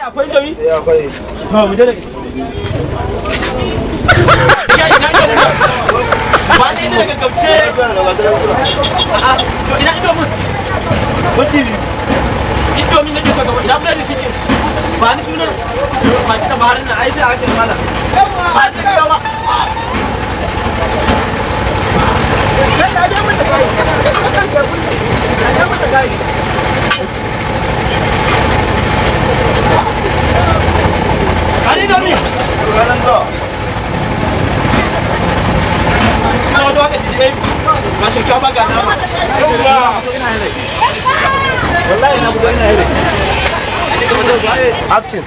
akwai jami? akwai. Ba mu je da ba ne daga gabce. To ina ido mun. Wati ido min nake saka ina mun da sike. Ba ni sunan. Ba ki da baharin nan ai sai ake mala. Ba ni da ba. Kai da je mun da kai. Kan ka kun. Da je mun da kai. Ani da mi. Ranan da. Kalau doa ke jadi masih coba gak nama. Wallahi na bukan ini. Action.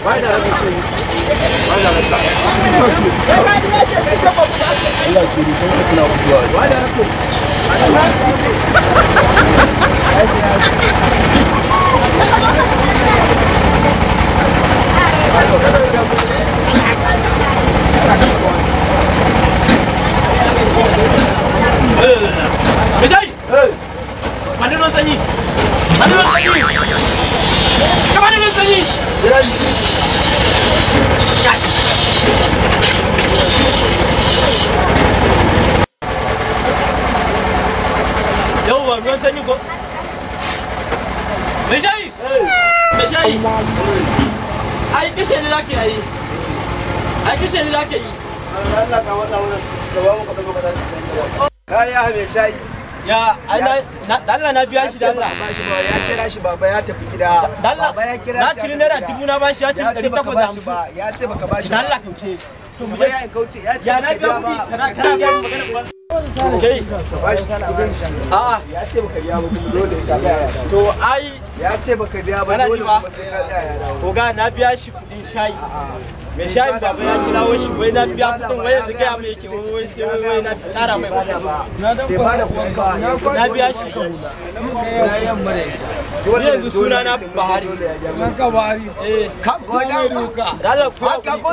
Bejai! Mana lu sanyi? Mana lu sanyi? Kemana lu sanyi? Yauwa, ruwan sanyi ko? Bejai! Bejai! Ai kashe ni zaki yi. Ai kashe ni zaki yi. Allah ka wata wannan gaba mu ka dago ka tashi. Ya mai shayi. Ya, Allah na biya shi da Allah. Ya kira shi baba ya tafi gida. Baba ya kira shi. Na ciri naira 1000 na bashi ya ci 850. Ya ce baka bashi ba. Allah kauce. To mu ya kauce ya ce na biya kuɗi. Kana ga magana kai. A'a, ya ce baka biya ba kuma dole ka ga. To ai ya ce baka biya ba dole kuma sai ka tsaya ya dawo. Ko ga na biya shi kuɗin shayi. Me shayin baba ya kirawo shi wai na biya kuɗin wai yanzu ga mai yake wai sai wai na ƙara mai kuɗi. Na biya shi. Dole yanzu suna na Bahari. Ka Bahari. Ka mai duka. Dala Ka ko